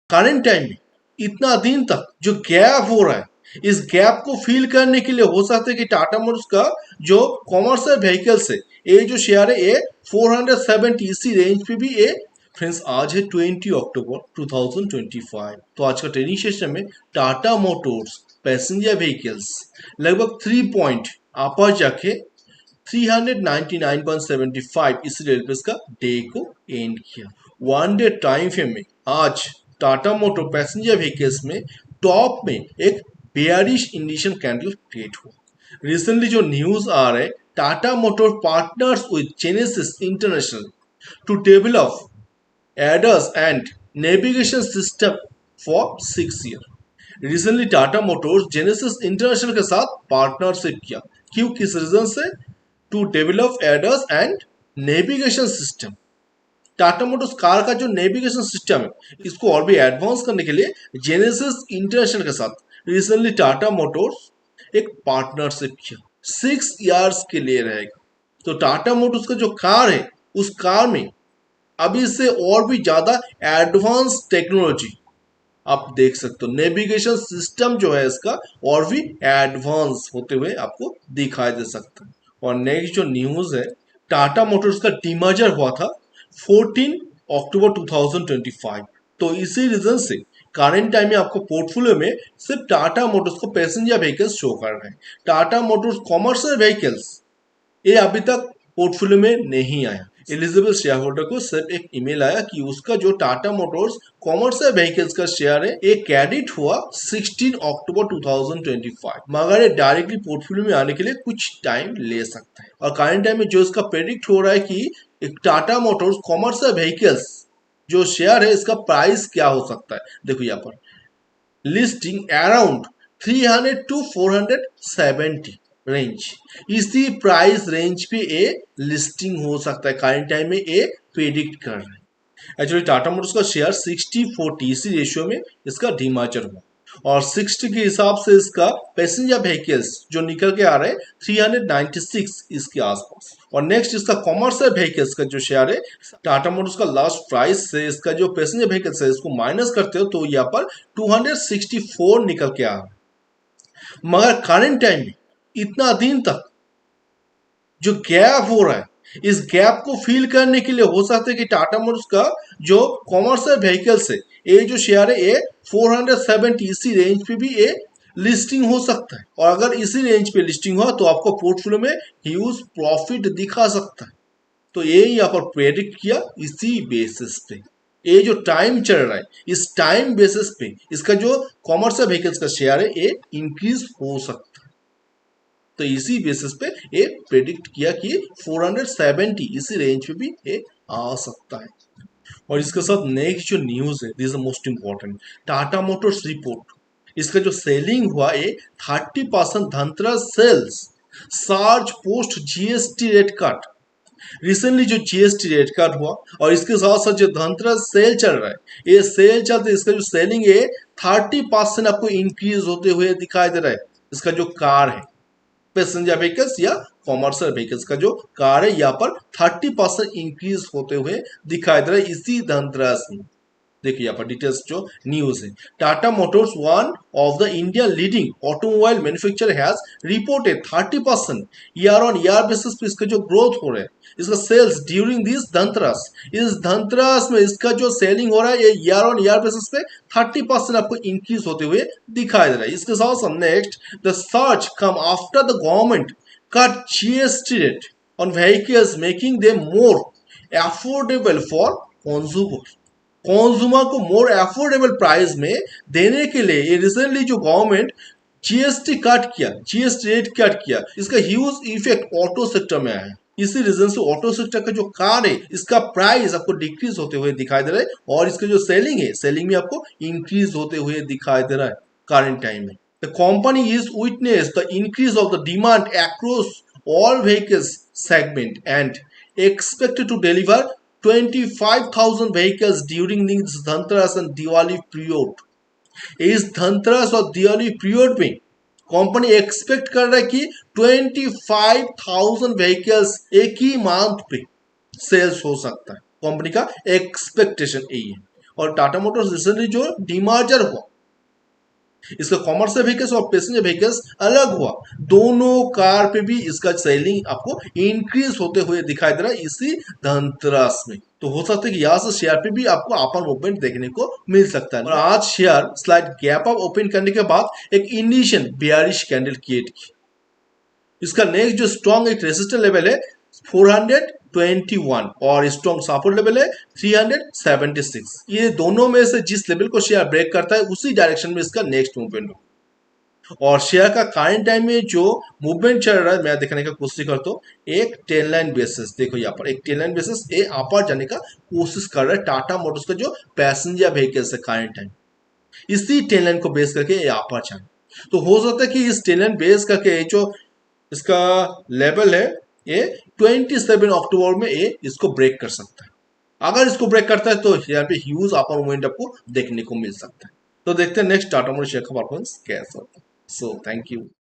Current time में इतना दिन तक जो गैप हो रहा है, इस गैप को फिल करने के लिए हो सकता है कि टाटा मोटर्स का जो कॉमर्शियल व्हीकल्स है, ये जो शेयर है ये 470 इसी रेंज पे भी ये फ्रेंड्स आज है 20 अक्टूबर 2025। तो आज का ट्रेनिंग सेशन में टाटा मोटर्स पैसेंजर व्हीकल्स लगभग 3 पॉइंट अपर जाके 399.75 इस लेवल का डे को एंड किया। वन डे टाइम फ्रेम में आज टाटा मोटर पैसेंजर व्हीकल्स में टॉप में एक बेयरिश इंडिकेशन कैंडल क्रिएट हुआ। रिसेंटली जो न्यूज आ रहा है, Tata motor partners with Genesys International to develop ADAS and navigation system for 6 year. Recently Tata motors Genesys International के साथ पार्टनरशिप किया। क्यों, किस रीजन से? To develop ADAS and navigation system. Tata motors car का जो नेविगेशन सिस्टम है, इसको और भी एडवांस करने के लिए जेनेसिस इंटरनेशनल के साथ रिसेंटली टाटा मोटर्स एक पार्टनरशिप किया। 6 इयर्स के लिए रहेगा। तो टाटा मोटर्स का जो कार है, उस कार में अभी से और भी ज्यादा एडवांस टेक्नोलॉजी आप देख सकते हो। नेविगेशन सिस्टम जो है इसका और भी एडवांस होते हुए आपको दिखाई दे सकता है। और नेक्स्ट जो न्यूज है, टाटा मोटर्स का डीमर्जर हुआ था 14 अक्टूबर 2025। तो इसी रीजन से करंट टाइम में आपको पोर्टफोलियो में सिर्फ टाटा मोटर्स को पैसेंजर व्हीकल्स शो कर रहे हैं। टाटा मोटर्स कॉमर्शियल व्हीकल्स ये अभी तक पोर्टफोलियो में नहीं आया। एलिजिबल शेयर होल्डर को सिर्फ एक ईमेल आया कि उसका जो टाटा मोटर्स कॉमर्शियल व्हीकल्स का शेयर है ये क्रेडिट हुआ 16 अक्टूबर 2025, मगर ये डायरेक्टली पोर्टफोलियो में आने के लिए कुछ टाइम ले सकता है। और करंट टाइम में जो इसका प्रेडिक्ट हो रहा है कि एक टाटा मोटर्स कॉमर्शियल व्हीकल्स जो शेयर है इसका प्राइस क्या हो सकता है। देखो यहाँ पर लिस्टिंग अराउंड 300 to 470 रेंज, इसी प्राइस रेंज पे ए लिस्टिंग हो सकता है। करंट टाइम में ए प्रेडिक्ट कर रहे हैं। एक्चुअली टाटा मोटर्स का शेयर 60-40 इसी रेशियो में इसका डीमर्जर हुआ और 60 के हिसाब से इसका पैसेंजर व्हीकल्स जो निकल के आ रहे हैं 396 इसके आसपास। और नेक्स्ट इसका कॉमर्शियल व्हीकल्स का जो शेयर है, टाटा मोटर्स का लास्ट प्राइस से इसका जो पैसेंजर व्हीकल्स है इसको माइनस करते हो तो यहाँ पर 264 निकल के आ रहा है। मगर करंट टाइम में इतना दिन तक जो गैप हो रहा है, इस गैप को फिल करने के लिए हो सकता है कि टाटा मोटर्स का जो कॉमर्शियल व्हीकल्स है, ये जो शेयर है ये 470 इसी रेंज पे भी ये लिस्टिंग हो सकता है। और अगर इसी रेंज पे लिस्टिंग हो तो आपको पोर्टफोलियो में ह्यूज प्रॉफिट दिखा सकता है। तो ये यहाँ पर प्रेडिक्ट किया इसी बेसिस पे। ये जो टाइम चल रहा है, इस टाइम बेसिस पे इसका जो कॉमर्शियल व्हीकल्स का शेयर है ये इंक्रीज हो सकता है। तो इसी बेसिस पे ये प्रेडिक्ट किया कि 470 इसी रेंज पे भी ये आ सकता है। और इसके साथ नेक्स्ट जो न्यूज है, this is most important, Tata motors report. इसका जो सेलिंग हुआ ये 30% Dhanteras sales surge post GST rate cut. Recently जो जीएसटी रेट कट हुआ और इसके साथ साथ जो धनतेरस सेल चल रहा है, ये सेल चलते इसका जो सेलिंग है 30% आपको इंक्रीज होते हुए दिखाई दे रहा है। इसका जो कार है पैसेंजर व्हीकल्स या कॉमर्शियल व्हीकल्स का जो कार है यहाँ पर 30% इंक्रीज होते हुए दिखाई दे रहा है इसी धनतेरस में। देखिए यहाँ पर डिटेल्स जो न्यूज है, Tata Motors one of the India leading automobile manufacturer has reported 30% year on year basis पे इसका जो ग्रोथ हो रहा है इसका सेल्स ड्यूरिंग दिस धनतेरस। इस धनतेरस में इसका जो सेलिंग हो रहा है ये ईयर ऑन ईयर बेसिस पे 30% आपको इंक्रीज होते हुए दिखाई दे रहा है। इसके साथ साथ next the search come after the government cut GST rate on vehicles making them more affordable for consumer. Consumer को मोर अफोर्डेबल प्राइस में देने के लिए ये रिसेंटली जो गवर्नमेंट जीएसटी कट किया, जीएसटी रेट कट किया, इसका ह्यूज इफेक्ट ऑटो सेक्टर में आया है। इसी रीजन से ऑटो सेक्टर का जो कार है इसका प्राइस आपको डिक्रीज होते हुए दिखाई दे रहा है और इसका जो सेलिंग है, सेलिंग में आपको इंक्रीज होते हुए दिखाई दे रहा है करंट टाइम में। The company is witness the increase of the demand across all vehicles segment and expected to deliver 25,000 vehicles during this Dhanteras and Diwali period. इस धनतेरस और दिवाली पीरियड में कंपनी एक्सपेक्ट कर रहा है कि 25,000 व्हीकल्स एक ही मंथ पे सेल्स हो सकता है। कंपनी का एक्सपेक्टेशन यही है। और टाटा मोटर्स रिसेंटली जो डिमर्जर हुआ, इसका कॉमर्शियल व्हीकल्स और पैसेंजर व्हीकल्स अलग हुआ, दोनों कार पे भी इसका सेलिंग आपको इंक्रीज होते हुए दिखाई दे रहा है इसी धनतेरस में। तो हो सकता है कि यहाँ से शेयर पे भी आपको अपर मूवमेंट देखने को मिल सकता है। और आज share slide gap up open करने के बाद एक इनिशियल बेयरिश कैंडल क्रिएट की। इसका नेक्स्ट जो स्ट्रॉन्ग एक रेजिस्टेंस लेवल है 421 और स्ट्रॉन्ग सपोर्ट लेवल है 376। ये दोनों में से जिस लेवल को शेयर ब्रेक करता है उसी डायरेक्शन में इसका नेक्स्ट मूवमेंट हो। और शेयर का करंट टाइम में जो मूवमेंट चल रहा है मैं दिखाने का कोशिश करता हूँ, एक 10 लाइन बेसिस, देखो यहाँ पर एक 10 लाइन बेसिस ये अपर जाने का कोशिश कर रहा है टाटा मोटर्स का जो पैसेंजर व्हीकल्स है करंट टाइम, इसी 10 लाइन को बेस करके ये अपर जाए। तो हो सकता है कि इस 10 लाइन बेस करके जो इसका लेवल है ये 27 अक्टूबर में ये इसको ब्रेक कर सकता है। अगर इसको ब्रेक करता है तो यहाँ पे ह्यूज अपर मूवमेंट आपको देखने को मिल सकता है। तो देखते हैं नेक्स्ट टाटा मोटर्स शेयर का परफॉर्मेंस कैसा होता है। So thank you.